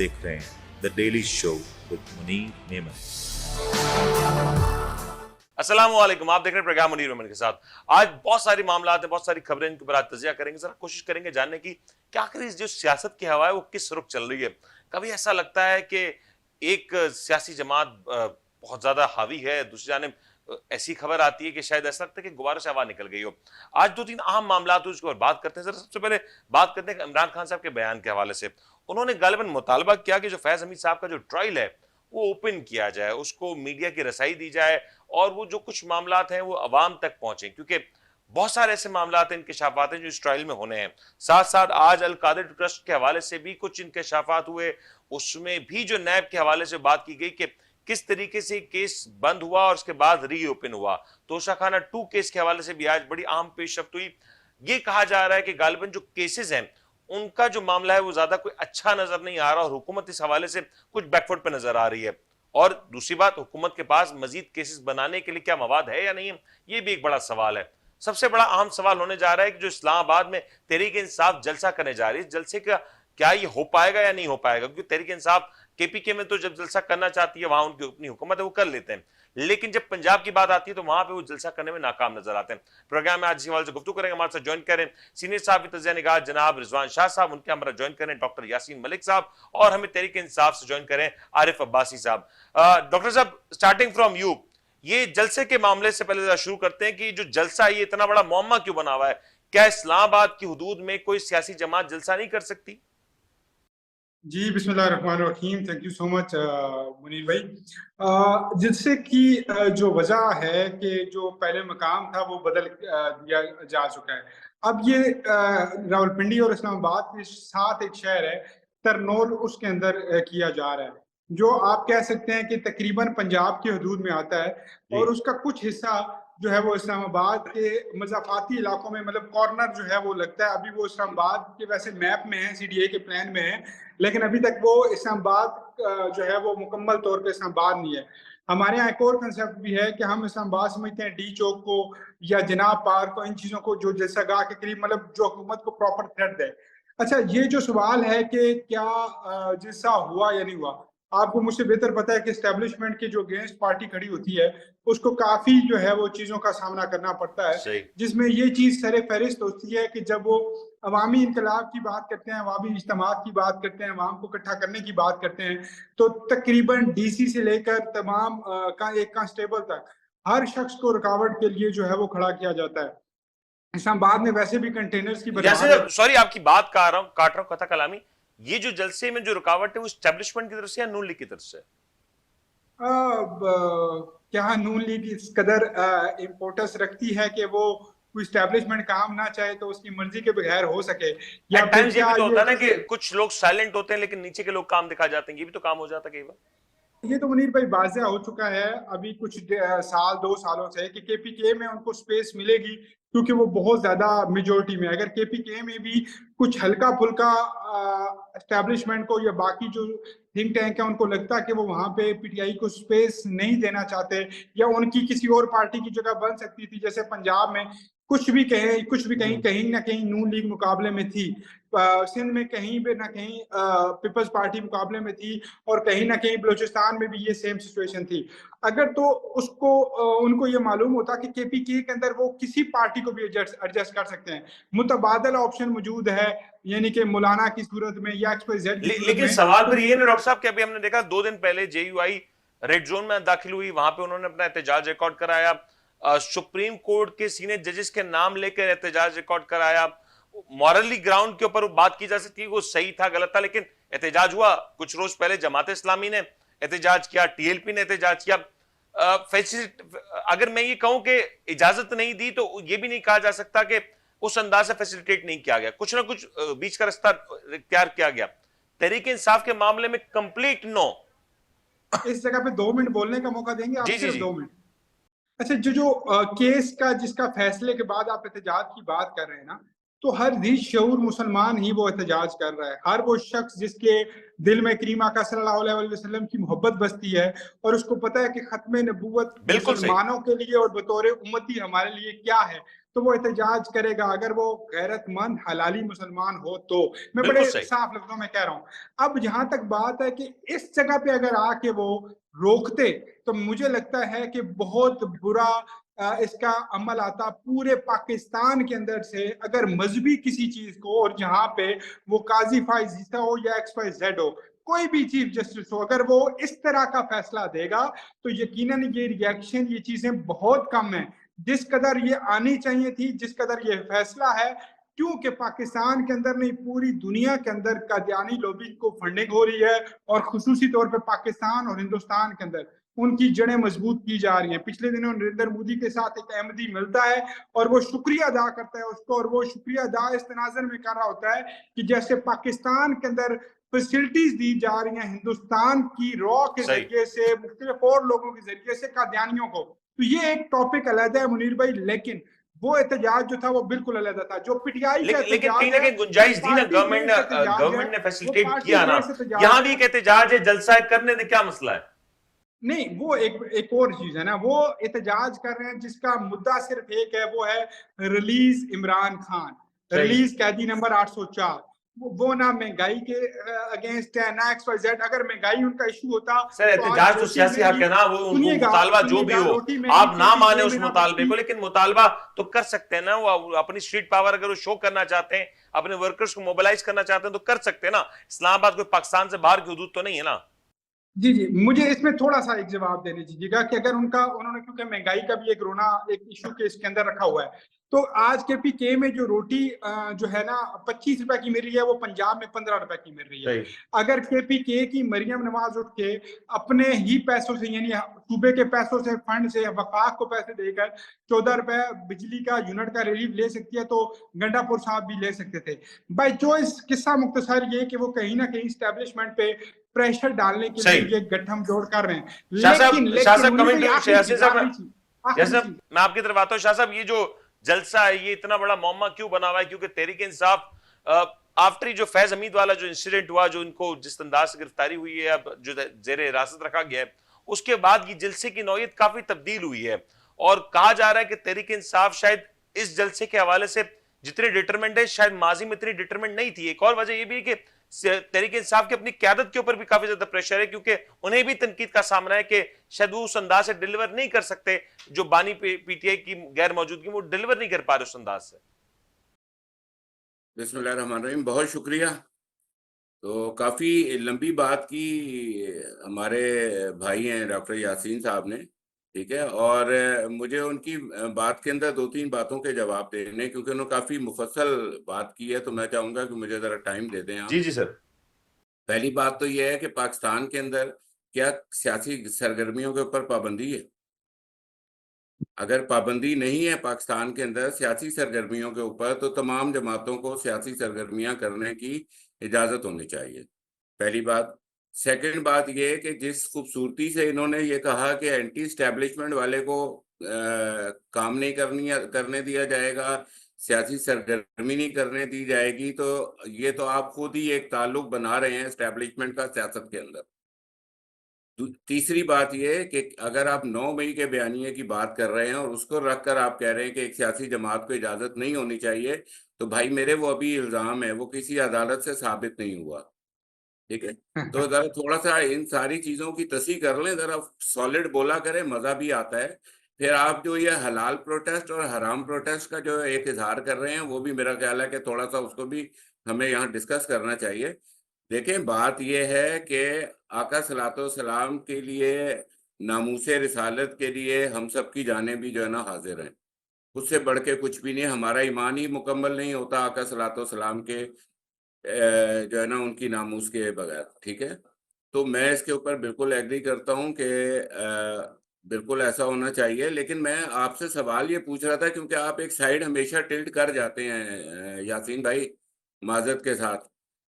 देख रहे हैं the daily show with Munir Memon. अस्सलाम वालेकुम, आप देख रहे हैं प्रोग्राम मुनीर मेमन के साथ। आज बहुत सारी मामला हैं, बहुत सारी खबरें, इनके ऊपर आज तजिया करेंगे। जरा कोशिश करेंगे जानने की कि आखिर इस जो सियासत की हवा है वो किस रुख चल रही है। कभी ऐसा लगता है कि एक सियासी जमात बहुत ज्यादा हावी है, दूसरी जानिब ऐसी खबर आती है कि शायद ऐसा लगता है कि गुब्बारे से हवा निकल गई हो। आज दो तीन अहम मामला तो उसके ऊपर बात करते हैं। जरा सबसे पहले बात करते हैं इमरान खान साहब के बयान के हवाले से। उन्होंने गालिबन मुतालबा किया कि जो फैज हमीद साहब का जो ट्रायल है वो ओपन किया जाए, उसको मीडिया की रसाई दी जाए और वो जो कुछ मामलात हैं वो अवाम तक पहुंचे, क्योंकि बहुत सारे ऐसे मामलात हैं, इंकशाफात हैं जो इस ट्रायल में होने हैं। साथ साथ आज अल कादिर ट्रस्ट के हवाले से भी कुछ इंकशाफात हुए, उसमें भी जो नैब के हवाले से बात की गई कि किस तरीके से केस बंद हुआ और उसके बाद रीओपन हुआ। तोशाखाना 2 केस के हवाले से भी आज बड़ी अहम पेशरफ्त हुई। ये कहा जा रहा है कि गालिबन जो केसेस हैं उनका जो मामला है वो ज्यादा कोई अच्छा नजर नहीं आ रहा और हुकूमत इस हवाले से कुछ बैकफुट पे नजर आ रही है। और दूसरी बात, हुकूमत के पास मजीद केसेस बनाने के लिए क्या मवाद है या नहीं, ये भी एक बड़ा सवाल है। सबसे बड़ा अहम सवाल होने जा रहा है कि जो इस्लामाबाद में तहरीक इंसाफ जलसा करने जा रही है, जलसे का क्या ये हो पाएगा या नहीं हो पाएगा, क्योंकि तहरीक इंसाफ केपीके में तो जब जलसा करना चाहती है वहां उनकी अपनी हुकूमत है वो कर लेते हैं, लेकिन जब पंजाब की बात आती है तो वहां पे वो जलसा करने में नाकाम नजर आते हैं। प्रोग्राम में आज इसी हवाले से गुफ्तगू करेंगे। हमारे साथ ज्वाइन करें सीनियर साहब तजिया निगाह जनाब रिजवान शाह साहब, उनके हमारा ज्वाइन करें डॉक्टर यासीन मलिक साहब, और हमें तहरीक इंसाफ से ज्वाइन करें आरिफ अब्बासी साहब। डॉक्टर साहब, स्टार्टिंग फ्रॉम यू, ये जलसे के मामले से पहले शुरू करते हैं कि जो जलसा ये इतना बड़ा मुअम्मा क्यों बना हुआ है? क्या इस्लामाबाद की हुदूद में कोई सियासी जमात जलसा नहीं कर सकती? जी, बिस्मिल्लाहिर्रहमानिर्रहीम। Thank you so much Munir भाई। जिससे कि जो वजह है कि जो पहले मकाम था वो बदल दिया जा चुका है। अब ये रावलपिंडी और इस्लामाबाद के साथ एक शहर है तरनौल, उसके अंदर किया जा रहा है, जो आप कह सकते हैं कि तकरीबन पंजाब की हदूद में आता है और उसका कुछ हिस्सा जो है वो इस्लामाबाद के मज़ाफ़ाती इलाकों में, मतलब कॉर्नर जो है वो लगता है। अभी वो इस्लामाबाद के वैसे मैप में है, सीडीए के प्लान में है, लेकिन अभी तक वो इस्लामाबाद जो है वो मुकम्मल तौर पे इस्लामाबाद नहीं है। हमारे यहाँ एक और कंसेप्ट भी है कि हम इस्लामाबाद समझते हैं डी चौक को या जनाब पार्क को, इन चीज़ों को जो जलसागाह के करीब, मतलब जो हुकूमत को प्रॉपर थ्रेट दे। अच्छा, ये जो सवाल है कि क्या जलसा हुआ या नहीं हुआ, आपको मुझसे बेहतर पता है कि एस्टेब्लिशमेंट की जो अगेंस्ट पार्टी खड़ी होती है उसको काफ़ी जो है वो चीज़ों का सामना करना पड़ता है, जिसमें ये चीज़ सरे फहरिस्त होती है कि जब वो अवामी इनकलाब की बात करते हैं, अवामी इज्तिमात की बात करते हैं, अवाम को इकट्ठा करने की बात करते हैं, तो तकरीबन डीसी से लेकर तमाम एक कांस्टेबल तक हर शख्स को रुकावट के लिए जो है वो खड़ा किया जाता है। इस्लामाबाद में वैसे भी कंटेनर्स की जैसे, सॉरी आपकी बात काट रहा हूं कथा कलामी, ये जो जलसे में जो रुकावट है वो एस्टेब्लिशमेंट की तरफ से या नून लीग की तरफ से? क्या नून लीग इस कदर इम्पोर्टेंस रखती है कि वो कोई एस्टेब्लिशमेंट काम ना चाहे तो उसकी मर्जी के बगैर हो सके, या फिर क्या तो होता है ना कि कुछ लोग साइलेंट होते हैं लेकिन नीचे के लोग काम दिखा जाते हैं, ये भी तो काम हो जाता है कई बार। ये तो मुनीर भाई वाज़ेह हो चुका है अभी कुछ साल 2 सालों से कि केपीके में उनको स्पेस मिलेगी, क्योंकि वो बहुत ज्यादा मेजोरिटी में। अगर केपीके में भी कुछ हल्का फुल्का एस्टेब्लिशमेंट को या बाकी जो थिंक टैंक है उनको लगता है कि वो वहां पे पीटीआई को स्पेस नहीं देना चाहते या उनकी किसी और पार्टी की जगह बन सकती थी, जैसे पंजाब में कुछ भी कहीं कहीं ना कहीं नून लीग मुकाबले में थी, सिंध में कहीं भी ना कहीं पीपल्स पार्टी मुकाबले में थी, और कहीं ना कहीं बलूचिस्तान में भी ये सेम सिचुएशन थी। अगर तो उसको उनको ये मालूम होता कि केपीके के अंदर वो किसी पार्टी को भी एडजस्ट कर सकते हैं, मुतबादल ऑप्शन मौजूद है, यानी कि मौलाना की सूरत में या XYZ की सूरत लेकिन में। सवाल फिर ये ना डॉक्टर साहब कि अभी हमने देखा 2 दिन पहले जेयूआई रेड जोन में दाखिल हुई, वहां पे उन्होंने अपना एहतजाज रिकॉर्ड कराया, सुप्रीम कोर्ट के सीनियर जजेस के नाम लेकर एहतजाज रिकॉर्ड कराया। मॉरली ग्राउंड के ऊपर बात की जा सकती है वो सही था गलत था, लेकिन एहतजाज हुआ। कुछ रोज पहले जमात इस्लामी ने एहतजाज किया, टीएलपी ने एहतजाज किया। अगर मैं ये कहूं कि इजाजत नहीं दी तो ये भी नहीं कहा जा सकता कि उस अंदाज से फैसिलिटेट नहीं किया गया, कुछ ना कुछ बीच का रास्ता इख्तियार किया गया। तहरीक इंसाफ के मामले में कंप्लीट नो। इस जगह पे 2 मिनट बोलने का मौका देंगे आप? जी, सिर्फ जी, 2 मिनट। अच्छा, जो केस का जिसका फैसले के बाद आप एहतजाज की बात कर रहे हैं ना, तो हर दी शऊर मुसलमान ही वो एहतजाज कर रहा है। हर वो शख्स जिसके दिल में करीम आका सल्लल्लाहु अलैहि वसल्लम की मोहब्बत बसती है और उसको पता है कि खत्म नबूवत मुसलमानों के लिए और बतौर उम्मती हमारे लिए क्या है, तो वो एहतजाज करेगा, अगर वो गैरतमंद हलाली मुसलमान हो तो। मैं बिल्कुल बड़े सही। साफ लफ्जों में कह रहा हूँ। अब जहां तक बात है कि इस जगह पे अगर आके वो रोकते, तो मुझे लगता है कि बहुत बुरा इसका अमल आता पूरे पाकिस्तान के अंदर से, अगर मजहबी किसी चीज को, और जहां पे वो काजी फाइज ईसा हो या XYZ हो, कोई भी चीफ जस्टिस हो, अगर वो इस तरह का फैसला देगा, तो यकीनन ये रिएक्शन, ये चीजें बहुत कम है। जिस कदर ये आनी चाहिए थी, जिस कदर ये फैसला है, क्योंकि पाकिस्तान के अंदर नहीं, पूरी दुनिया के अंदर कादियानी लॉबी को फंडिंग हो रही है, और खुसूसी तौर पे पाकिस्तान और हिंदुस्तान के अंदर उनकी जड़ें मजबूत की जा रही हैं। पिछले दिनों नरेंद्र मोदी के साथ एक अहमदी मिलता है, और वो शुक्रिया अदा करता है उसको, और वो शुक्रिया अदा इस तनाजर में कर रहा होता है कि जैसे पाकिस्तान के अंदर फैसिलिटीज दी जा रही हैं हिंदुस्तान की रॉ के सही। जरिए से, मुख्तलिफ और लोगों के जरिए से कादियानियों को। तो ये एक टॉपिक अलग है मुनीर भाई, लेकिन वो एहतजाज जो था वो बिल्कुल अलग था। जो पीटीआई का लेकिन कहीं एहतजाज ना है कहीं वो गुंजाइश दी ना, पार्टी बेस्ड एहतजाज है, गवर्नमेंट ने वो फैसिलिटेट पार्टी किया ना। बेस्ड एहतजाज यहां भी है। एक एहतजाज है, जलसा है, करने दे, क्या मसला है? नहीं, वो एक और चीज है ना, वो एहतजाज कर रहे हैं जिसका मुद्दा सिर्फ एक है, वो है रिलीज इमरान खान, सही। रिलीज कैदी नंबर 804। वो ना महंगाई के अगेंस्ट है, ना XYZ। अगर महंगाई उनका इशू होता सर तो आज एहतजाज तो रोटी सियासी हक महंगी, है ना, वो सुनिएगा मुतालबा जो भी सुनिएगा, हो, रोटी महंगी आप ना थी माने जेब उस में ना मुतालबे बचती। को, लेकिन मुतालबा तो कर सकते हैं ना। वो अपनी स्ट्रीट पावर अगर वो शो करना चाहते हैं, अपने वर्कर्स को मोबिलाइज करना चाहते हैं, तो कर सकते हैं ना। इस्लामाबाद कोई पाकिस्तान से बाहर की हदूद तो नहीं है ना। जी जी, मुझे इसमें थोड़ा सा एक जवाब देने दीजिएगा कि अगर उन्होंने, क्योंकि महंगाई का भी एक रोना, एक इशू के इसके अंदर रखा हुआ है, तो आज KPK में जो रोटी जो है ना 25 रुपए की मिल रही है, वो पंजाब में 15 रुपए की मिल रही है। सही। अगर KPK की मरियम नवाज उठ के अपने ही पैसों से, यानी सूबे के पैसों से, फंड से, वफाक को पैसे देकर 14 रुपए बिजली का यूनिट का रिलीफ ले सकती है, तो गंडापुर साहब भी ले सकते थे। बाई चॉइस किस्सा मुख्तसर ये कि वो कहीं ना कहीं स्टैब्लिशमेंट पे प्रेशर डालने के लिए सही। ये गठम जोड़ कर रहे हैं। शाह लेकिन साहब, शाह लेकिन साहब, मुनीर कमिंग भाई, टू आखिरी चीज, साहब, आखिरी चीज, आखिरी जैसे चीज। मैं आपकी तरफ आता हूं शाह साहब, ये जो जलसा है ये इतना बड़ा मौमा क्यों बना हुआ है? क्योंकि तहरीक इंसाफ आफ्टर जो फैज हमीद वाला जो इंसिडेंट हुआ, जो इनको जिस अंदाज से गिरफ्तारी हुई है, अब जो जेर हिरासत रखा गया है, उसके बाद ये जलसे की नौयत काफी तब्दील हुई है। और कहा जा रहा है कि तहरीक इंसाफ शायद इस जलसे के हवाले से जितनी डिटरमेंट है, शायद माजी में इतनी डिटरमेंट नहीं थी। एक और वजह यह भी है कि तहरीक इंसाफ की अपनी क्यादत के ऊपर भी काफी ज्यादा प्रेशर है, क्योंकि उन्हें भी तनकीद का सामना है कि शायद वो उस अंदाज से डिलीवर नहीं कर सकते जो बानी PTI की गैर मौजूदगी में वो डिलीवर नहीं कर पा रहे उस अंदाज से। बिस्मिल्लाहिर्रहमानिर्रहीम, बहुत शुक्रिया। तो काफ़ी लंबी बात की हमारे भाई हैं डॉक्टर यासीन साहब ने, ठीक है। और मुझे उनकी बात के अंदर 2-3 बातों के जवाब देने, क्योंकि उन्होंने काफ़ी मुफस्सल बात की है, तो मैं चाहूँगा कि मुझे ज़रा टाइम दे दें आप। जी जी सर। पहली बात तो यह है कि पाकिस्तान के अंदर क्या सियासी सरगर्मियों के ऊपर पाबंदी है? अगर पाबंदी नहीं है पाकिस्तान के अंदर सियासी सरगर्मियों के ऊपर, तो तमाम जमातों को सियासी सरगर्मियां करने की इजाज़त होनी चाहिए, पहली बात। सेकंड बात ये है कि जिस खूबसूरती से इन्होंने ये कहा कि एंटी स्टैब्लिशमेंट वाले को काम नहीं करने दिया जाएगा, सियासी सरगर्मी नहीं करने दी जाएगी, तो ये तो आप खुद ही एक ताल्लुक बना रहे हैं स्टैब्लिशमेंट का सियासत के अंदर। तीसरी बात यह है कि अगर आप 9 मई के बयानिए की बात कर रहे हैं और उसको रखकर आप कह रहे हैं कि एक सियासी जमात को इजाजत नहीं होनी चाहिए, तो भाई मेरे वो अभी इल्जाम है, वो किसी अदालत से साबित नहीं हुआ, ठीक है। तो जरा थोड़ा सा इन सारी चीजों की तस्हीह कर लें, जरा सॉलिड बोला करें, मजा भी आता है। फिर आप जो ये हलाल प्रोटेस्ट और हराम प्रोटेस्ट का जो एक इजहार कर रहे हैं, वो भी मेरा ख्याल है कि थोड़ा सा उसको भी हमें यहाँ डिस्कस करना चाहिए। देखें, बात यह है कि आका सलातो सलाम के लिए, नामूसे रिसालत के लिए हम सब की जानें भी जो है ना हाजिर हैं। उससे बढ़ के कुछ भी नहीं, हमारा ईमान ही मुकम्मल नहीं होता आका सलातो सलाम के जो है ना उनकी नामूस के बगैर, ठीक है। तो मैं इसके ऊपर बिल्कुल एग्री करता हूँ कि बिल्कुल ऐसा होना चाहिए। लेकिन मैं आपसे सवाल ये पूछ रहा था, क्योंकि आप एक साइड हमेशा टिल्ट कर जाते हैं यासीन भाई, माजरत के साथ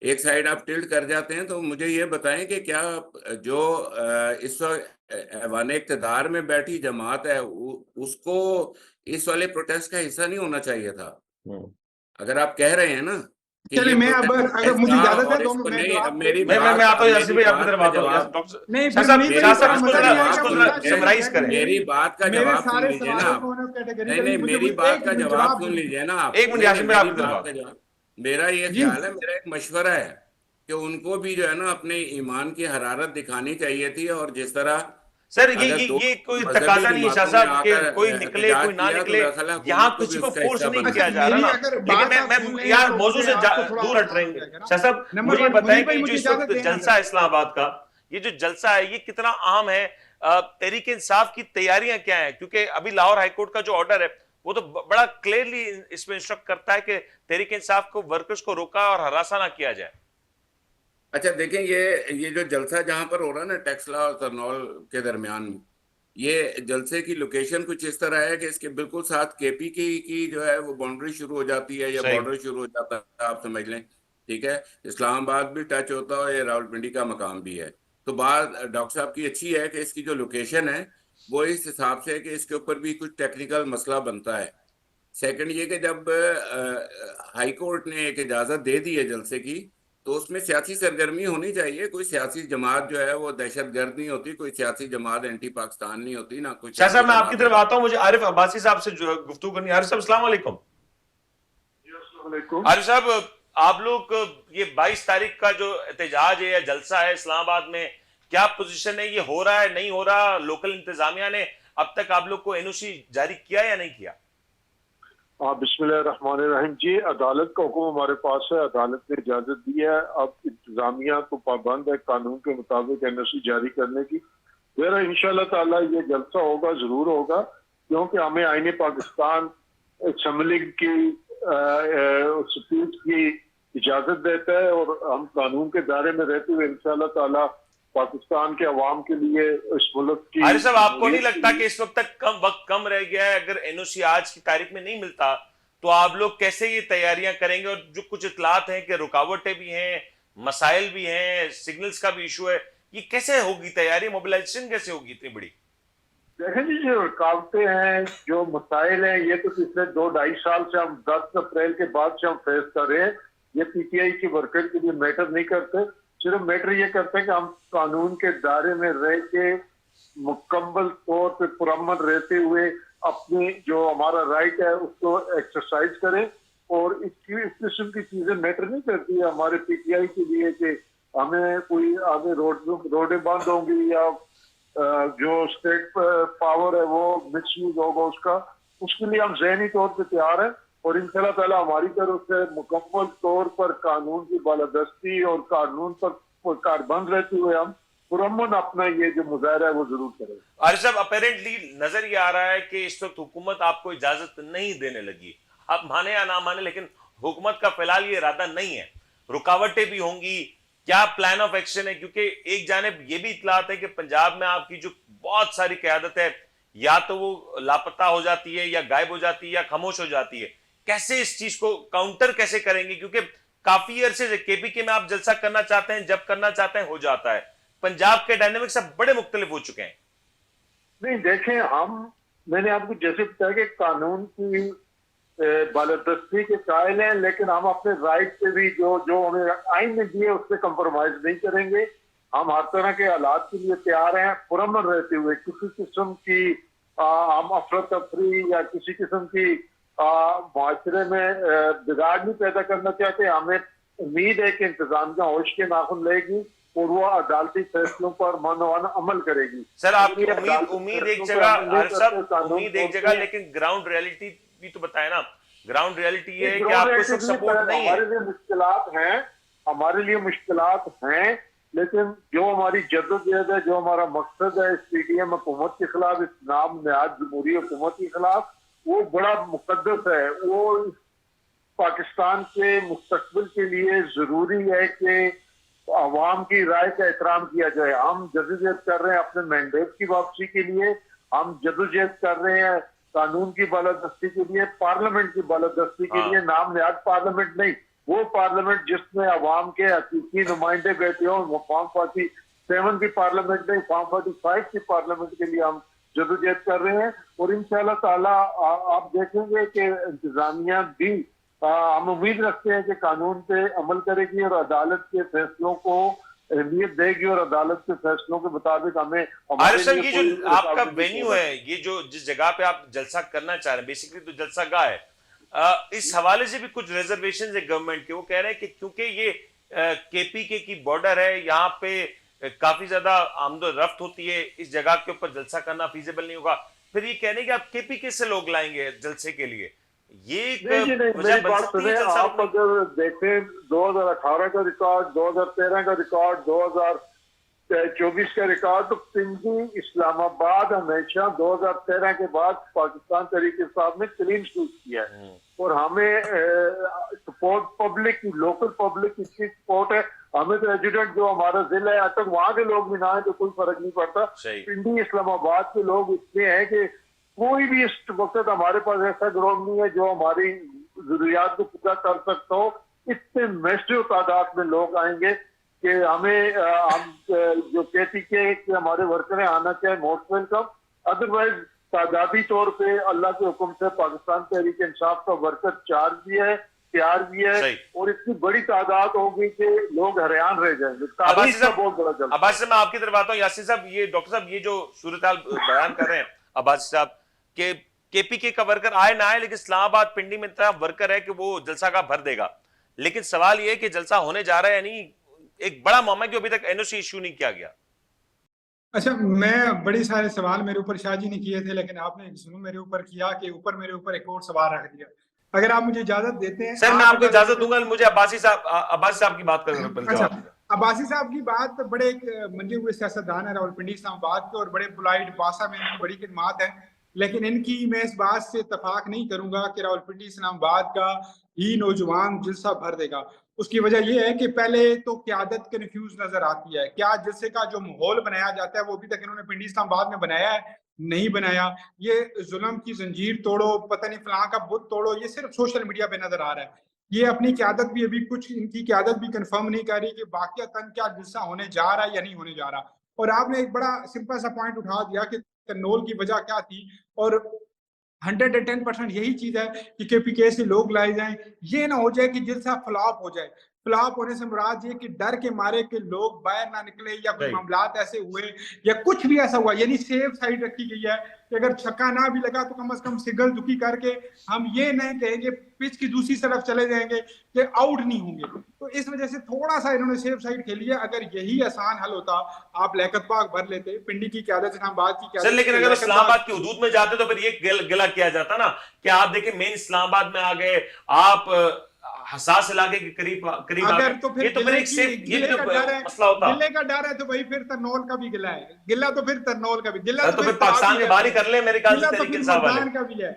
एक साइड आप टिल्ट कर जाते हैं। तो मुझे ये बताएं कि क्या जो इस वक्त ऐवान इक़्तिदार में बैठी जमात है, उसको इस वाले प्रोटेस्ट का हिस्सा नहीं होना चाहिए था? अगर आप कह रहे हैं ना कि चलिए ये मैं अब प्रोटेस्ट अगर मुझे था इजाजत है और तो इसको मैं नहीं, जवाब मेरी मैं बात आता हूँ मेरी यासिर भाई, आपकी बात तरफ का आता हूँ। जवाब डॉक्टर नहीं शाह फिर साहब, मुनीर भाई शाह इसका साहब इसको मजा जरा नहीं आएगा। इसको मुझे जरा क्या चाहिए समराइज है कि करें। मेरी बात का मेरे जवाब सुन सारे लीजिए ना सवालों आप। को उन्होंने नहीं कैटेगरिकली नहीं, मुझे मेरी मुझे बात एक का मिनट जवाब जवाब सुन दीजिए। लीजिए ना आप। एक मिनट नहीं नहीं, यासिर भाई, मेरी आपकी तरफ बात आता का हूँ। जवाब, मेरा ये जी ख्याल है, मेरा एक मशवरा है कि उनको भी जो है ना अपने ईमान की हरारत दिखानी चाहिए थी। और जिस तरह सर अगर दो ये कोई मजहबी तकाजा नहीं है शाह जमातों ने साहब के आकर कोई निकले एहतजाज कोई ना किया, तो निकले, मेरा ख्याल है यहाँ हुकूमत को भी किसी को उसका फोर्स हिस्सा नहीं बनना किया अच्छा जा रहा मेरी ना। अगर लेकिन बात आप सुन मैं लें यार तो मौजूद मुझे से आपको थोड़ा दूर और हट आराम रहे हो हैं। जाएगा ना। शाह साहब नंबर मुझे वन बताएं मुनीर कि भाई ये जो मुझे इस वक्त इजाजत देना जलसा जरा। है इस्लामाबाद का, ये जो जलसा है ये कितना अहम है? तहरीक इंसाफ की तैयारियां क्या है? क्योंकि अभी लाहौर हाईकोर्ट का जो ऑर्डर है वो तो बड़ा क्लियरली इसमें इंस्ट्रक्ट करता है कि तहरीक इंसाफ को वर्कर्स को रोका और हरासा ना किया जाए। अच्छा देखें, ये जो जलसा जहां पर हो रहा है ना, टेक्सला और तरनौल के दरमियान, ये जलसे की लोकेशन कुछ इस तरह है कि इसके बिल्कुल साथ केपी की जो है वो बाउंड्री शुरू हो जाती है या सही। बॉर्डर शुरू हो जाता है, आप समझ लें। ठीक है, इस्लामाबाद भी टच होता है, ये रावलपिंडी का मकाम भी है। तो बात डॉक्टर साहब की अच्छी है कि इसकी जो लोकेशन है वो इस हिसाब से है कि इसके ऊपर भी कुछ टेक्निकल मसला बनता है। सेकंड ये कि जब हाई कोर्ट ने एक इजाजत दे दी है जलसे की, तो उसमें सियासी सरगर्मी होनी चाहिए। कोई सियासी जमात जो है वो दहशतगर्द नहीं होती, कोई सियासी जमात एंटी पाकिस्तान नहीं होती, ना कोई शाह सियासी साहब मैं आपकी जमात तरफ एंटी। आता हूं, मुझे आरिफ अब्बासी साहब से जो गुफ्तगू करनी है। आरिफ साहब अस्सलाम वालेकुम। आरिफ साहब, आप लोग ये 22 तारीख का जो एहतजाज है या जलसा है इस्लामाबाद में, क्या पोजीशन है? ये हो रहा है नहीं हो रहा? लोकल इंतजामिया ने अब तक आप लोग को एनओसी जारी किया या नहीं किया? बिस्मिल्लाहिर्रहमानिर्रहीम जी, अदालत का हुक्म हमारे पास है, अदालत ने इजाजत दी है। अब इंतजामिया तो पाबंद है कानून के मुताबिक एनओसी जारी करने की। मेरा इंशाल्लाह ताला ये जलसा होगा, जरूर होगा, क्योंकि हमें आईने पाकिस्तान असम्बलिंग की स्पीच की इजाजत देता है और हम कानून के दायरे में रहते हुए इंशाल्लाह ताला पाकिस्तान के अवाम के लिए, इस मुल्क की। आरिफ साहब, आपको नहीं लगता कि इस वक्त तक वक्त कम रह गया है? अगर एनओसी आज की तारीख में नहीं मिलता तो आप लोग कैसे ये तैयारियां करेंगे? और जो कुछ इतलात हैं कि रुकावटें भी हैं, मसाइल भी हैं, सिग्नल्स का भी इशू है, ये कैसे होगी तैयारी? मोबिलाइजेशन कैसे होगी इतनी बड़ी? देखें जी, जो रुकावटें हैं, जो मसाइल हैं, ये तो पिछले 2-2.5 साल से हम 10 अप्रैल के बाद से हम फेस कर रहे हैं। ये पीटीआई के वर्कर के लिए मैटर नहीं करते, सिर्फ मैटर ये करते हैं कि हम कानून के दायरे में रह के मुकम्मल तौर पे पुरअमन रहते हुए अपनी जो हमारा राइट है उसको एक्सरसाइज करें। और इस किस्म की चीजें मैटर नहीं करती है हमारे पीटीआई के लिए कि हमें कोई आगे रोडें बंद होंगी या जो स्टेट पावर है वो मिसयूज होगा उसका। उसके लिए हम ज़हनी तौर पे तैयार हैं और इंशाल्लाह ताला हमारी तरफ से मुकम्मल तौर पर कानून की बालादस्ती और कानून पर कारबंद रहते हुए हम पुरअमन अपना ये जो मुजाहरा है वो जरूर करें। आरिफ साहब, अपेरेंटली नजर ये आ रहा है कि इस वक्त हुकूमत आपको इजाजत नहीं देने लगी। आप माने या ना माने, लेकिन हुकूमत का फिलहाल ये इरादा नहीं है। रुकावटें भी होंगी, क्या प्लान ऑफ एक्शन है? क्योंकि एक जानिब ये भी इतलात है कि पंजाब में आपकी जो बहुत सारी क़यादत है, या तो वो लापता हो जाती है या गायब हो जाती है या खामोश हो जाती है। कैसे इस चीज को काउंटर कैसे करेंगे? क्योंकि काफी अरसे से केपीके में आप जलसा करना चाहते हैं, जब करना चाहते हैं हो जाता है। पंजाब के डायनेमिक्स अब बड़े मुख्तलिफ हो चुके हैं। नहीं देखें, मैंने आपको जैसे बताया कि कानून की बालादस्ती के कायल हैं, लेकिन हम अपने राइट पे भी जो हमें आइन ने दिए उससे कंप्रोमाइज नहीं करेंगे। हम हर तरह के हालात के लिए तैयार हैं, पुरअमन रहते हुए। किसी किस्म की हम अफरा तफरी या किसी किस्म की माशरे में बिगाड़ नहीं पैदा करना चाहते। हमें उम्मीद है कि इंतजामिया होश के नाखुन लेगी और वो अदालती फैसलों पर मनोवान अमल करेगी। सर, आपकी उम्मीद एक जगह, आरिफ साहब, उम्मीद एक जगह, लेकिन ग्राउंड रियलिटी भी तो बताए ना। ग्राउंड रियलिटी ये है कि आपको इस वक्त सपोर्ट नहीं है। हमारे लिए मुश्किलात हैं, हमारे लिए मुश्किलात हैं, लेकिन जो हमारी जद्दोजहद है, जो हमारा मकसद है इस पीडीएम हुकूमत के खिलाफ, इस नाम नहाद जमहूरी हुकूमत के खिलाफ, वो बड़ा मुकद्दस है। वो पाकिस्तान के मुस्तकबिल के लिए जरूरी है कि अवाम की राय का एहतराम किया जाए। हम जदोजहद कर रहे हैं अपने मैंडेट की वापसी के लिए, हम जदोजहद कर रहे हैं कानून की बालादस्ती के लिए, पार्लियामेंट की बालादस्ती के लिए। नाम नहाद पार्लियामेंट नहीं, वो पार्लियामेंट जिसमें अवाम के हकीकी नुमाइंदे बैठे हों। वो फॉर्म 47 की पार्लियामेंट नहीं, फॉर्म 45 की पार्लियामेंट के लिए हम जदोजहद कर रहे हैं। और इंशाल्लाह ताला आप देखेंगे कि इंतजामिया भी हम उम्मीद रखते हैं कि कानून पे अमल करेगी और अदालत के फैसलों को अहमियत देगी और अदालत के फैसलों के मुताबिक हमें आरिफ साहब, ये जो आपका वेन्यू है, ये जो जिस जगह पे आप जलसा करना चाह रहे हैं, बेसिकली तो जलसा गाह है, इस हवाले से भी कुछ रिजर्वेशन है गवर्नमेंट के। वो कह रहे हैं कि क्योंकि ये केपीके की बॉर्डर है, यहाँ पे काफी ज्यादा आमदोरफ्त होती है, इस जगह के ऊपर जलसा करना फीजिबल नहीं होगा। फिर ये कह रहे हैं कि आप केपीके से लोग लाएंगे जलसे के लिए, ये एक नहीं, वजह बन बात सकती है सुने, जलसा आप रोकने की? अगर देखें 2018 का रिकॉर्ड, 2013 का रिकॉर्ड, 2024 का रिकॉर्ड, तो पिंडी इस्लामाबाद हमेशा 2013 के बाद पाकिस्तान तहरीक इंसाफ ने क्लीन स्वीप किया है और हमें सपोर्ट पब्लिक की, लोकल पब्लिक की सपोर्ट है। हमें तो रेजिडेंट जो हमारा जिला है, अब तक वहां के लोग भी ना है तो कोई फर्क नहीं पड़ता। सही। पिंडी इस्लामाबाद के लोग इतने हैं कि कोई भी इस वक्त हमारे पास ऐसा ग्राउंड नहीं है जो हमारी जरूरियात को पूरा कर सकता हो। इतने मैसिव तादाद में लोग आएंगे कि हमें हम जो केपीके के हमारे वर्कर हैं आना चाहिए, मोस्ट वेलकम। अदरवाइज तादादी तौर पे अल्लाह के हुक्म से पाकिस्तान तहरीक इंसाफ का वर्कर चार्ज भी है, तैयार भी है सही। और इतनी बड़ी तादाद होगी कि लोग हैरान रह जाएंगे। अब्बासी तारीख का साहब, बहुत बड़ा जल्द। अब्बासी साहब, मैं आपकी तरफ आता हूँ। यासीन साहब, ये डॉक्टर साहब, ये जो सूरत हाल बयान कर रहे हैं अब्बासी साहब के केपीके का वर्कर आए ना आए, लेकिन इस्लामाबाद पिंडी में इतना वर्कर है कि वो जलसा का भर देगा। लेकिन सवाल ये है कि जलसा होने जा रहा है या नहीं, एक बड़ा मामला जो अभी तक एनओसी इश्यू नहीं किया गया। अच्छा, मैं बड़े सारे सवाल मेरे ऊपर शाहजी ने किए थे, लेकिन आपने सुनो मेरे ऊपर किया कि ऊपर मेरे ऊपर एक और सवाल रख दिया। अगर आप मुझे इजाजत देते हैं सर, मैं आपको इजाजत दूंगा, मुझे अब्बासी साहब की बात कर अच्छा, अब्बासी साहब की बात, बड़े एक मंजे हुए सियासतदान है रावलपिंडी इस्लामाबाद के और बड़े पोलाइट भाषा में इनकी बड़ी खिदमत है, लेकिन इनकी मैं इस बात से इत्तफाक नहीं करूंगा कि रावलपिंडी इस्लामाबाद का ही नौजवान जलसा भर देगा। उसकी वजह यह है कि पहले तो क़यादत कन्फ्यूज नजर आती है। क्या जलसे का जो माहौल बनाया जाता है वो अभी तक इन्होंने पिंडी इस्लामाबाद में बनाया है? नहीं बनाया। ये जुल्म की जंजीर तोड़ो, पता नहीं फलां का बुत तोड़ो, ये सिर्फ सोशल मीडिया पे नजर आ रहा है। ये अपनी क़यादत भी अभी कुछ इनकी क़यादत भी कंफर्म नहीं कर रही कि वाक़ियतन क्या जलसा होने जा रहा है या नहीं होने जा रहा। और आपने एक बड़ा सिंपल सा पॉइंट उठा दिया कि तन्नोल की वजह क्या थी, और 110% यही चीज है कि केपीके से लोग लाए जाएं। ये ना हो जाए कि जलसा फ्लॉप हो जाए। फ्लॉप होने से मुराद ये कि डर के मारे के लोग बाहर ना निकले या कोई मामलात ऐसे हुए या कुछ भी ऐसा हुआ, यानी सेफ साइड रखी गई है कि अगर छक्का ना भी लगा तो कम से कम सिगल दुखी करके हम ये नहीं कहेंगे पिच की दूसरी तरफ चले जाएंगे कि आउट नहीं होंगे। तो इस वजह से थोड़ा सा इन्होंने सेफ साइड खेली है। अगर यही आसान हल होता, आप लियाकत पाक भर लेते, पिंडी की क़यादत, इस्लामाबाद की क़यादत। सर, लेकिन अगर इस्लामाबाद की हुदूद में जाते तो फिर ये गिला किया जाता ना कि आप देखिए मेन इस्लामाबाद में आ गए, आप हसास इलाके के करीब अगर तो फिर ये तो फिर एक सेफ ये तो मसला होता। गिले का डर है तो भाई फिर तरनौल का भी गिला है, गिला तो फिर तरनौल का भी गिला, तो फिर पाकिस्तान के बाहर ही कर ले मेरे ख्याल से तरीके इंसाफ का भी है।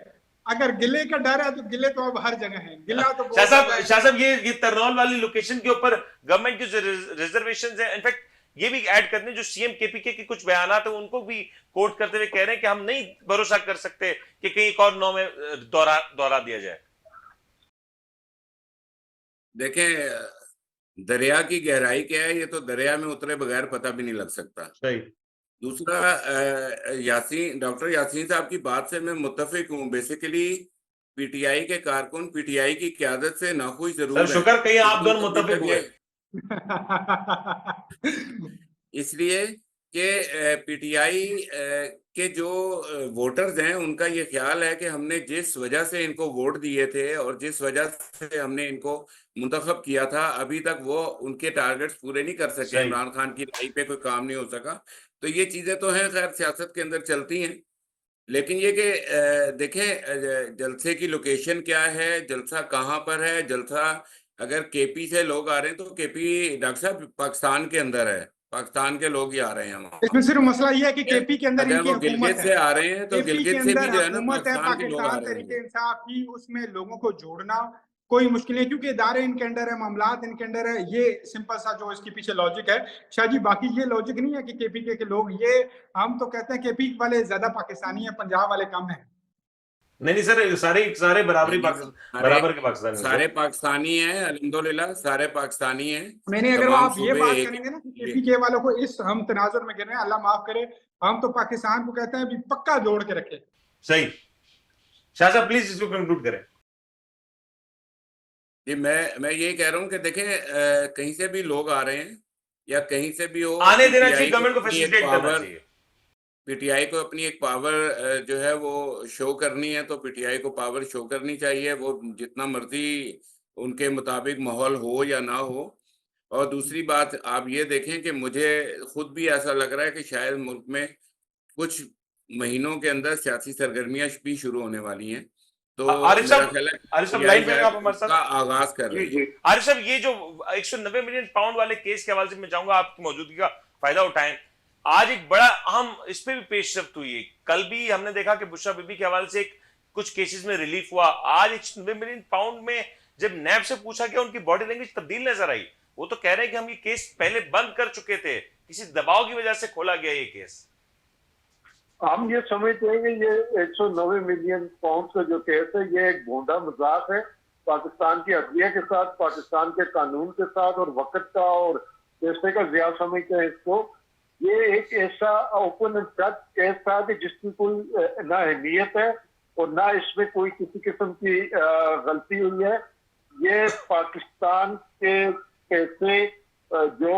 अगर गिले का डर है तो गिले तो अब हर जगह है। गिला तो शाह साहब, ये तरनौल वाली लोकेशन के ऊपर गवर्नमेंट की जो रिजर्वेशन है, इनफैक्ट ये भी ऐड करने जो सीएम केपीके के कुछ बयान है उनको भी कोट करते हुए कह रहे हैं कि हम नहीं भरोसा कर सकते कि कहीं एक और 9 में दौरा दिया जाए। देखें, दरिया की गहराई क्या है ये तो दरिया में उतरे बगैर पता भी नहीं लग सकता। सही। दूसरा, डॉक्टर यासीन साहब की बात से मैं मुत्तफिक हूँ। बेसिकली पीटीआई के कारकुन पीटीआई की क़यादत से नाखुश जरूर है। शुक्र कहीं आप दोनों मुत्तफिक हुए। इसलिए कि पीटीआई के जो वोटर्स हैं उनका ये ख्याल है कि हमने जिस वजह से इनको वोट दिए थे और जिस वजह से हमने इनको मुंतखब किया था, अभी तक वो उनके टारगेट्स पूरे नहीं कर सके। इमरान खान की राय पे कोई काम नहीं हो सका। तो ये चीजें तो हैं, खैर सियासत के अंदर चलती हैं। लेकिन ये कि देखें जलसे की लोकेशन क्या है, जलसा कहाँ पर है। जलसा अगर केपी से लोग आ रहे हैं तो केपी डॉक्टर साहब पाकिस्तान के अंदर है, पाकिस्तान के लोग ही आ रहे हैं वहाँ। इसमें सिर्फ मसला ये है कि केपी के अंदर अगर इनकी वो गिलगित से आ रहे हैं तो गिलगित से भी जो है ना पाकिस्तान के लोग आ रहे हैं। इंसाफ की उसमें लोगों को जोड़ना कोई मुश्किल नहीं, क्योंकि इदारे इनके अंडर है, मामलात इनके अंडर है। ये सिंपल सा जो इसके पीछे लॉजिक है शाह जी, बाकी ये लॉजिक नहीं है कि केपीके के लोग, ये हम तो कहते हैं केपी वाले ज्यादा पाकिस्तानी है, पंजाब वाले कम है। नहीं सर, सारे बराबर के पाकिस्तानी, सारे पाकिस्तानी हैं अल्हम्दुलिल्लाह, सारे पाकिस्तानी हैं। मैंने अगर आप ये बात करेंगे ना कि केपीके वालों को इस हम तनाजुर में गिर रहे हैं, अल्लाह माफ करे, हम तो पाकिस्तान को कहते हैं भी पक्का जोड़ के रखे। सही। शाह साहब प्लीज इसको कंक्लूड करें। जी, मैं ये कह रहा हूँ कि देखें, कहीं से भी लोग आ रहे हैं या कहीं से भी हो, आने देना चाहिए, पीटीआई को गवर्नमेंट को अपनी एक फैसिलिटेट करना पावर चाहिए। पीटीआई को अपनी एक पावर जो है वो शो करनी है, तो पीटीआई को पावर शो करनी चाहिए, वो जितना मर्जी उनके मुताबिक माहौल हो या ना हो। और दूसरी बात आप ये देखें कि मुझे खुद भी ऐसा लग रहा है कि शायद मुल्क में कुछ महीनों के अंदर सियासी सरगर्मियां भी शुरू होने वाली हैं, तो आरिफ मेरा साहब, ख्याल है आरिफ साहब पीटीआई लाइन पे हैं शायद आप हमारे उसका साथ? आगाज कर जी रही जी है। आरिफ साहब, ये जो 190 मिलियन पाउंड वाले केस के हवाले से मैं चाहूंगा आपकी मौजूदगी का फायदा उठाएं। आज एक बड़ा अहम इस पे भी पेशरफ्त हुई है। कल भी हमने देखा कि बुशरा बीबी के हवाले से कुछ केसेस में रिलीफ हुआ। आज 190 मिलियन पाउंड में जब नैब से पूछा गया, उनकी बॉडी लैंग्वेज तब्दील नजर आई। वो तो कह रहे हैं कि हम ये केस पहले बंद कर चुके थे, किसी दबाव की वजह से खोला गया ये केस। हम ये समझते हैं कि ये 190 मिलियन पाउंड का जो केस है, ये एक भोंडा मजाक है पाकिस्तान की अदलिया के साथ, पाकिस्तान के कानून के साथ, और वक्त का और पैसे का ज़िया समझते हैं इसको। ये एक ऐसा ओपन एंड शट केस था कि जिसकी कोई ना अहमियत है और ना इसमें कोई किसी किस्म की गलती हुई है। ये पाकिस्तान के पैसे जो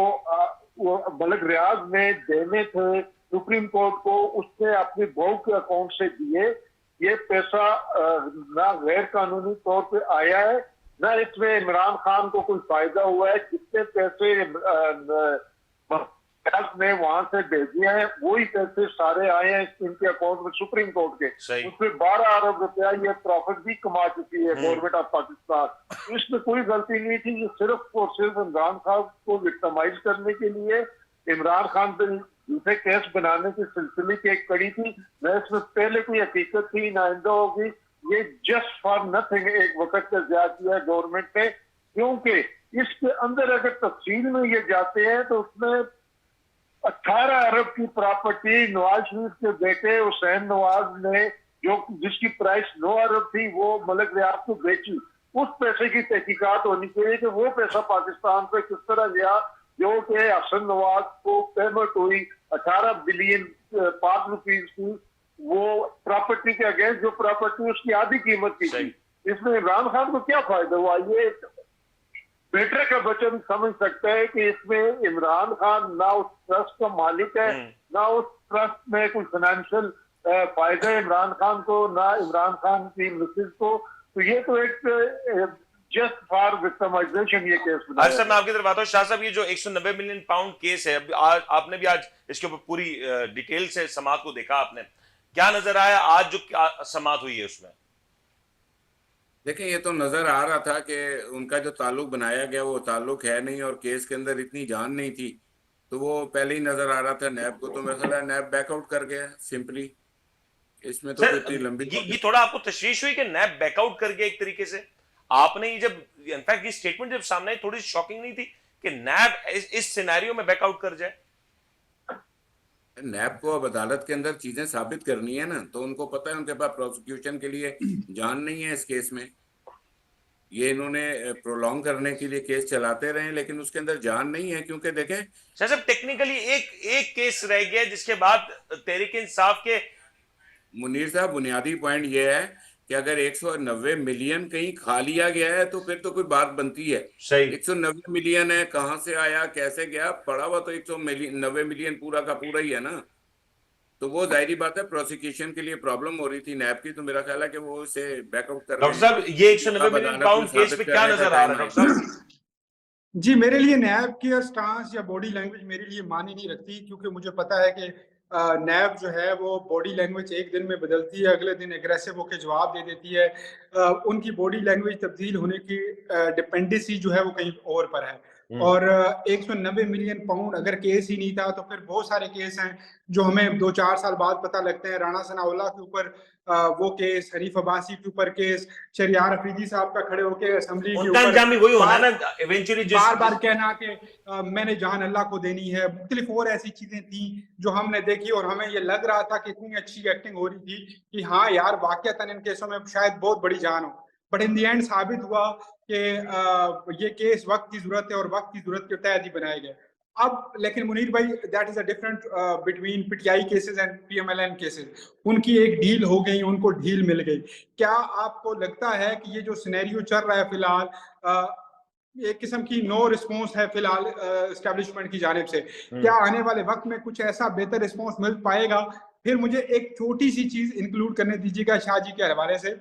वो मलिक रियाज ने देने थे सुप्रीम कोर्ट को, उसने अपनी बहू के अकाउंट से दिए। ये पैसा ना गैर कानूनी तौर पे आया है, ना इसमें इमरान खान को कोई फायदा हुआ है। जितने पैसे ने वहां से भेजे हैं, वही पैसे सारे आए हैं इनके अकाउंट में सुप्रीम कोर्ट के। उसमें 12 अरब रुपया ये प्रॉफिट भी कमा चुकी है गवर्नमेंट ऑफ पाकिस्तान। इसमें कोई गलती नहीं थी। ये सिर्फ और सिर्फ इमरान खान को विक्टिमाइज करने के लिए, इमरान खान पे दूसरे केस बनाने के सिलसिले की एक कड़ी थी। न इसमें पहले कोई हकीकत थी, ना आइंदा होगी। ये जस्ट फॉर नथिंग एक वक्त का ज़िया किया है गवर्नमेंट ने, क्योंकि इसके अंदर अगर तफसील में ये जाते हैं तो उसमें 18 अरब की प्रॉपर्टी नवाज शरीफ के बेटे हुसैन नवाज ने, जो जिसकी प्राइस 9 अरब थी, वो मलिक रियाज को बेची। उस पैसे की तहकीकात होनी चाहिए कि वो पैसा पाकिस्तान से किस तरह गया, जो कि हसन नवाज को पेमेंट हुई 18 बिलियन 5 रुपीज की, वो प्रॉपर्टी के अगेंस्ट, जो प्रॉपर्टी उसकी आधी कीमत की थी। इसमें इमरान खान को क्या फायदा हुआ? ये बेटे का वचन समझ सकता है कि इसमें इमरान खान ना उस ट्रस्ट का मालिक है, ना उस ट्रस्ट में कोई फाइनेंशियल फायदा है इमरान खान को, ना इमरान खान की मिसेज को। तो ये तो एक जस्ट फॉर विक्टिमाइजेशन ये केस बना है। सर, मैं आपकी तरफ आता हूँ। शाह साहब, ये जो 190 मिलियन पाउंड केस है, आपने भी आज इसके ऊपर पूरी डिटेल से समाअत को देखा, आपने क्या नजर आया आज जो समाअत हुई है उसमें? देखिए, ये तो नजर आ रहा था कि उनका जो ताल्लुक बनाया गया वो ताल्लुक है नहीं, और केस के अंदर इतनी जान नहीं थी, तो वो पहले ही नजर आ रहा था नैब को। तो मेरा ख्याल है नैब बैकआउट कर गया सिंपली। इसमें तो सर, इतनी लंबी ये थोड़ा आपको तशवीश हुई कि नैब बैकआउट कर गया एक तरीके से? आपने ये जब इनफैक्ट ये स्टेटमेंट जब सामने आई, थोड़ी शॉकिंग नहीं थी कि नैब इस सिनेरियो में बैकआउट कर जाए? नैब को अब अदालत के अंदर चीजें साबित करनी है ना, तो उनको पता है उनके पास प्रोसिक्यूशन के लिए जान नहीं है इस केस में। ये इन्होंने प्रोलॉन्ग करने के लिए केस चलाते रहे, लेकिन उसके अंदर जान नहीं है। क्योंकि देखें साहब, टेक्निकली एक केस रह गया जिसके बाद तहरीक इंसाफ के मुनीर साहब, बुनियादी पॉइंट ये है कि अगर 190 मिलियन कहीं खा लिया गया है तो फिर तो कोई बात बनती है। सही 190 मिलियन है, कहां से आया, कैसे गया, पड़ा हुआ तो 190 मिलियन पूरा का पूरा ही है ना। तो वो जाहिर बात है प्रोसिक्यूशन के लिए प्रॉब्लम हो रही थी नैब की, तो मेरा ख्याल है कि वो इसे बैकआउट कर रहे डॉक्टर साहब, ये 190 मिलियन पाउंड केस पे क्या नजर आ रहा है डॉक्टर साहब? जी, मेरे लिए नैब की स्टांस या बॉडी लैंग्वेज मेरे लिए मानी नहीं रखती, क्योंकि मुझे पता है कि नैब जो है वो बॉडी लैंग्वेज एक दिन में बदलती है, अगले दिन एग्रेसिव होकर जवाब दे देती है। उनकी बॉडी लैंग्वेज तब्दील होने की डिपेंडेंसी जो है वो कहीं और पर है। और 190 मिलियन पाउंड अगर केस ही नहीं था तो फिर बहुत सारे केस हैं जो हमें 2-4 साल बाद पता लगते हैं। राणा सनाउल्लाह के ऊपर वो केस, हनीफ अब्बासी के ऊपर केस, शहरियार अफरीदी साहब का खड़े होकर असेंबली के उनका अंजाम भी वही होना है ना इवेंचुअली, बार बार कहना कि मैंने जान अल्लाह को देनी है। मुख्तलिफ और ऐसी चीजें थी जो हमने देखी और हमें ये लग रहा था कि इतनी अच्छी एक्टिंग हो रही थी कि हाँ यार वाकई इन केसों में शायद बहुत बड़ी जान हो। बट इन दी एंड साबित हुआ कि ये केस वक्त की जरूरत है और वक्त की जरूरत के तहत ही बनाए गए। अब लेकिन मुनीर भाई, that is a different between PTI cases and PMLN cases. उनकी एक डील हो गई, उनको ढील मिल गई। क्या आपको लगता है कि ये जो सिनेरियो चल रहा है फिलहाल, एक किस्म की नो रिस्पॉन्स है फिलहाल एस्टेब्लिशमेंट की जानिब से, क्या आने वाले वक्त में कुछ ऐसा बेहतर रिस्पॉन्स मिल पाएगा? फिर मुझे एक छोटी सी चीज इंक्लूड करने दीजिएगा शाह जी के हवाले से।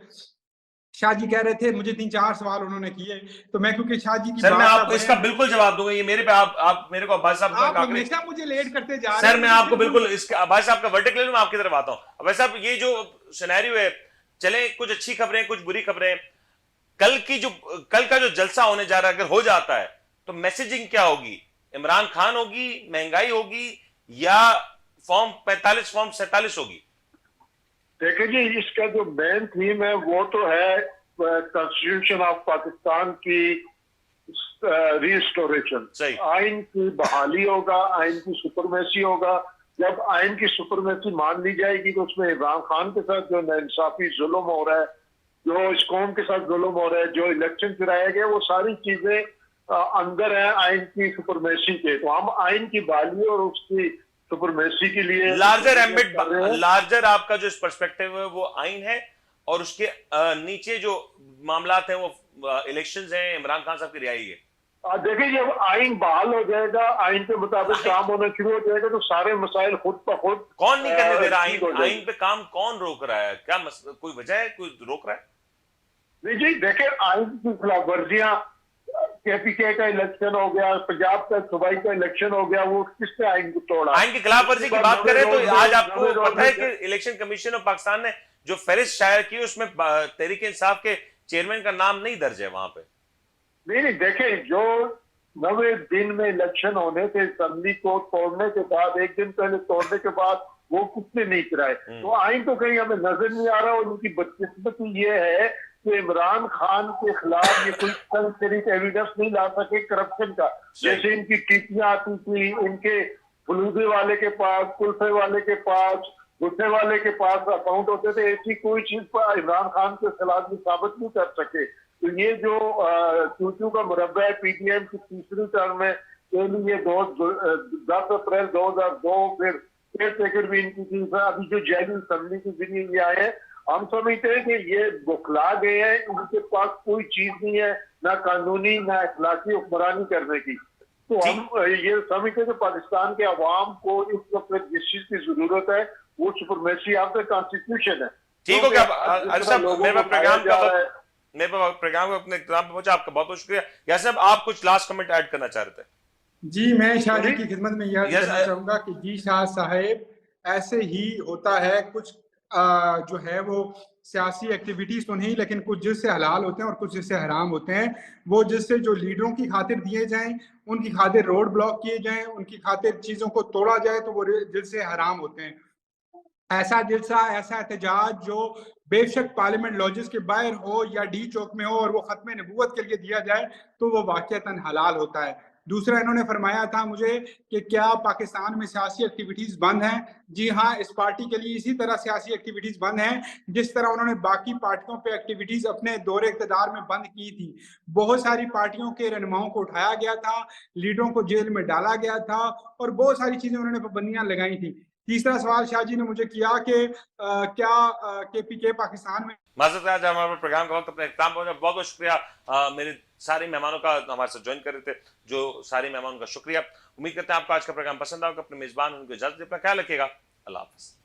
शाह जी कह रहे थे, मुझे 3-4 सवाल उन्होंने किए, तो मैं क्योंकि शाह जी की सर मैं बात आपको इसका बिल्कुल जवाब दूंगा। ये मेरे पे आप मेरे को अब्बास साहब आप हमेशा मुझे लेट करते जा रहे हैं। सर मैं आपको बिल्कुल इसके अब्बास साहब का वर्डिक्ट ले लूं, मैं आपकी तरफ आता हूं। अब्बास साहब, ये जो सिनेरियो है, चले कुछ अच्छी खबरें कुछ बुरी खबरें, कल का जो जलसा होने जा रहा है अगर हो जाता है तो मैसेजिंग क्या होगी? इमरान खान होगी, महंगाई होगी, या फॉर्म 45 फॉर्म 47 होगी? देखिए जी, इसका जो मेन थीम है वो तो है कॉन्स्टिट्यूशन ऑफ पाकिस्तान की रिस्टोरेशन। आइन की बहाली होगा, आइन की सुपरमेसी होगा। जब आइन की सुपरमेसी मान ली जाएगी तो उसमें इमरान खान के साथ जो नाइंसाफी जुल्म हो रहा है, जो इस कौम के साथ जुल्म हो रहा है, जो इलेक्शन कराया गया, वो सारी चीजें अंदर है आइन की सुपरमेसी के। तो हम आइन की बहाली और उसकी सुपरमेसी के लिए लार्जर आपका जो पर्सपेक्टिव है वो आइन है, और उसके नीचे जो मामलात हैं वो इलेक्शंस हैं, इमरान खान साहब की रिहाई है। देखिए, जब आइन बहाल हो जाएगा, आइन के मुताबिक काम होना शुरू हो जाएगा, तो सारे मसाइल खुद ब खुद कौन नहीं करने दे रहा? आइन पे काम कौन रोक रहा है? क्या कोई वजह है, कोई रोक रहा है? नहीं जी, देखिए, आइन की खिलाफ वर्जियां, केपीके का इलेक्शन हो गया, पंजाब का सूबाई का इलेक्शन हो गया, वो किसने आइन को तोड़ा? आइन की खिलाफ वर्जी की बात करें तो आज आपको पता है कि इलेक्शन कमीशन ऑफ पाकिस्तान ने जो फहरिस्त शायर की, उसमें तहरीक इंसाफ के चेयरमैन का नाम नहीं दर्ज है वहां पे। नहीं, देखे, जो 90 दिन में इलेक्शन होने से असेंबली को तोड़ने के बाद, एक दिन पहले तोड़ने के बाद, वो किसने नहीं कराए? तो आइन तो कहीं हमें नजर नहीं आ रहा। और उनकी बदकिस्मती ये है कि इमरान खान के खिलाफ ये कोई कंक्रीट एविडेंस नहीं ला सके करप्शन का। जैसे इनकी टीपियां आती थी, इनके फलूदे वाले के पास, कुल्फे वाले के पास, गुस्से वाले के पास अकाउंट होते थे, ऐसी कोई चीज पर इमरान खान के खिलाफ भी साबित नहीं कर सके। तो ये जो चूचू का मुरब्बा है पीटीएम की तीसरी टर्म में, के लिए 10 अप्रैल 2002 फिर टेकर भी इनकी थी, अभी जो जैली असेंबली की जरिए ये आए हैं, हम समझते हैं कि ये बुखला गए हैं, इनके पास कोई चीज नहीं है, ना कानूनी ना अखलाकी हुक्मरानी करने की। तो हम ये समझते हैं कि पाकिस्तान के अवाम को इस वक्त जिस चीज की जरूरत है वो सुपरमेसी ऑफ द कॉन्स्टिट्यूशन है। ठीक हो गया। मेरे प्रोग्राम को अपने इख्तिताम पे पहुंचा। आपका बहुत बहुत शुक्रिया। यार साहब, आप कुछ लास्ट कमेंट ऐड करना चाह रहे थे? जी, मैं शाह जी की खिदमत में यह कहना चाहूंगा कि जी शाह साहेब, ऐसे ही होता है। कुछ जो है वो सियासी एक्टिविटीज तो नहीं, लेकिन कुछ जिससे हलाल होते हैं और कुछ जिससे हराम होते हैं। वो जिससे जो लीडरों की खातिर दिए जाएं, उनकी खातिर रोड ब्लॉक किए जाएं, उनकी खातिर चीजों को तोड़ा जाए, तो वो जिससे हराम होते हैं। ऐसा जलसा, ऐसा एहतजाज जो बेशक पार्लियामेंट लॉजिस के बाहर हो या डी चौक में हो और वो खत्म नबूवत के लिए दिया जाए, तो वो वाकईतन हलाल होता है। दूसरा, इन्होंने फरमाया था मुझे कि क्या पाकिस्तान में सियासी एक्टिविटीज बंद हैं? जी हाँ, इस पार्टी के लिए इसी तरह सियासी एक्टिविटीज बंद हैं जिस तरह उन्होंने बाकी पार्टियों पे एक्टिविटीज अपने दौरे इक़्तिदार में बंद की थी। बहुत सारी पार्टियों के रहनुमाओं को उठाया गया था, लीडरों को जेल में डाला गया था और बहुत सारी चीजें उन्होंने पाबंदियां लगाई थी। तीसरा सवाल शाह जी ने मुझे किया कि क्या केपीके पाकिस्तान में माज़रत आज हमारे प्रोग्राम का वक्त अपने इख्तिताम पहुंचा। बहुत बहुत शुक्रिया मेरे सारे मेहमानों का हमारे साथ ज्वाइन कर रहे थे, जो सारे मेहमानों का शुक्रिया। उम्मीद करते हैं आपको आज का प्रोग्राम पसंद आएगा। अपने मेजबान उनको इजाजत, अपना ख्याल रखिएगा। अल्लाह हाफ़िज़।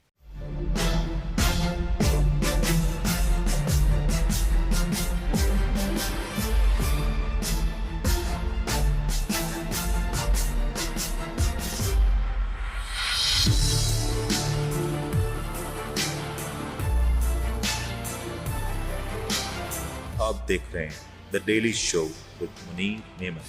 आप देख रहे हैं the daily show with Munir Memon.